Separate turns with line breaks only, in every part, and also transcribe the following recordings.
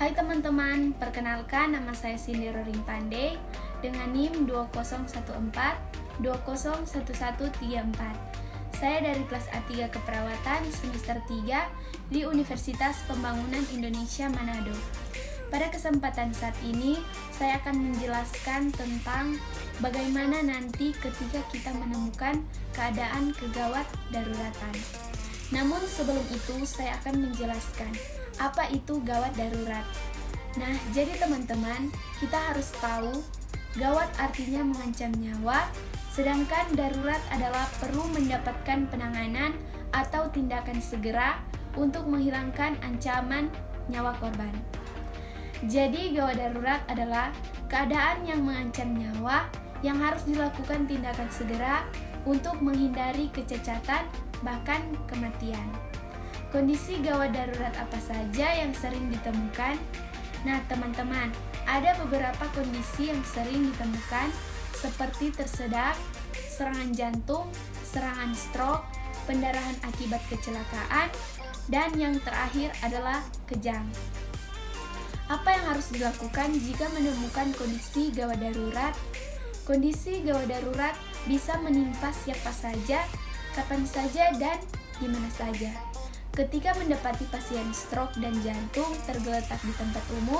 Hai teman-teman, perkenalkan nama saya Cindy Roring Pandey dengan NIM 2014-201134. Saya dari kelas A3 Keperawatan semester 3 di Universitas Pembangunan Indonesia Manado. Pada kesempatan saat ini, saya akan menjelaskan tentang bagaimana nanti ketika kita menemukan keadaan kegawat daruratan. Namun sebelum itu, saya akan menjelaskan apa itu gawat darurat. Nah, jadi teman-teman, kita harus tahu gawat artinya mengancam nyawa, sedangkan darurat adalah perlu mendapatkan penanganan atau tindakan segera untuk menghilangkan ancaman nyawa korban. Jadi, gawat darurat adalah keadaan yang mengancam nyawa yang harus dilakukan tindakan segera untuk menghindari kecacatan bahkan kematian. Kondisi gawat darurat apa saja yang sering ditemukan? Nah, teman-teman, ada beberapa kondisi yang sering ditemukan seperti tersedak, serangan jantung, serangan stroke, pendarahan akibat kecelakaan, dan yang terakhir adalah kejang. Apa yang harus dilakukan jika menemukan kondisi gawat darurat? Kondisi gawat darurat bisa menimpa siapa saja, kapan saja, dan di mana saja. Ketika mendapati pasien stroke dan jantung tergeletak di tempat umum,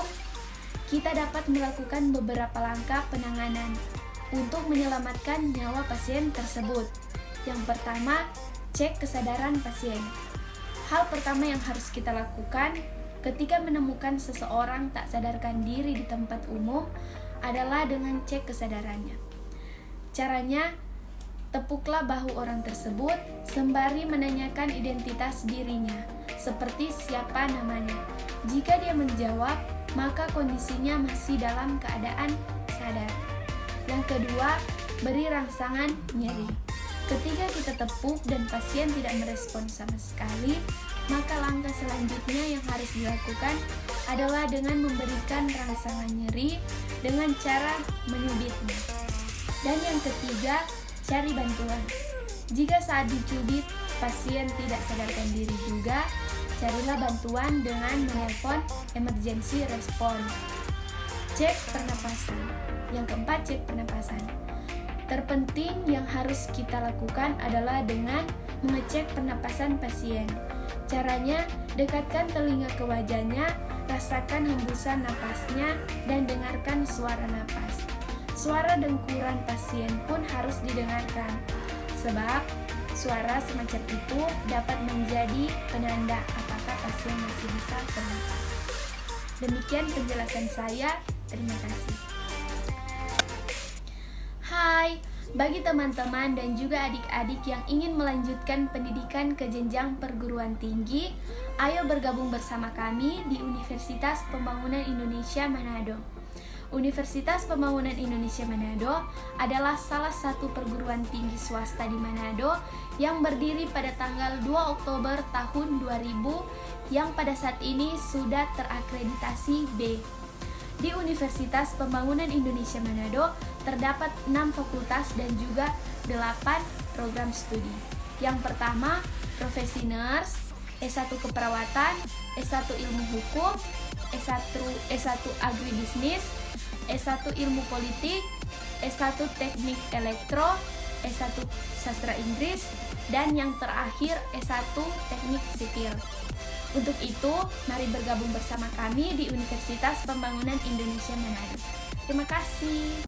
kita dapat melakukan beberapa langkah penanganan untuk menyelamatkan nyawa pasien tersebut. Yang pertama, cek kesadaran pasien. Hal pertama yang harus kita lakukan ketika menemukan seseorang tak sadarkan diri di tempat umum adalah dengan cek kesadarannya. Caranya, tepuklah bahu orang tersebut sembari menanyakan identitas dirinya, seperti siapa namanya. Jika dia menjawab, maka kondisinya masih dalam keadaan sadar. Yang kedua, beri rangsangan nyeri. Ketika kita tepuk dan pasien tidak merespon sama sekali, maka langkah selanjutnya yang harus dilakukan adalah dengan memberikan rangsangan nyeri dengan cara menyubitnya. Dan yang ketiga, cari bantuan. Jika saat dicubit pasien tidak sadarkan diri juga, carilah bantuan dengan menelpon emergency response. Cek pernapasan. Yang keempat, cek pernapasan. Terpenting yang harus kita lakukan adalah dengan mengecek pernapasan pasien. Caranya, dekatkan telinga ke wajahnya, rasakan hembusan napasnya, dan dengarkan suara napas. Suara dengkuran pasien pun harus didengarkan, sebab suara semacam itu dapat menjadi penanda apakah pasien masih bisa bernapas. Demikian penjelasan saya, terima kasih. Hai, bagi teman-teman dan juga adik-adik yang ingin melanjutkan pendidikan ke jenjang perguruan tinggi, ayo bergabung bersama kami di Universitas Pembangunan Indonesia Manado. Universitas Pembangunan Indonesia Manado adalah salah satu perguruan tinggi swasta di Manado yang berdiri pada tanggal 2 Oktober tahun 2000 yang pada saat ini sudah terakreditasi B. Di Universitas Pembangunan Indonesia Manado terdapat 6 fakultas dan juga 8 program studi. Yang pertama, profesi nurse, S1 keperawatan, S1 ilmu hukum, S1 agribisnis, S1 ilmu politik, S1 teknik elektro, S1 sastra Inggris, dan yang terakhir S1 teknik sipil. Untuk itu, mari bergabung bersama kami di Universitas Pembangunan Indonesia Manado. Terima kasih.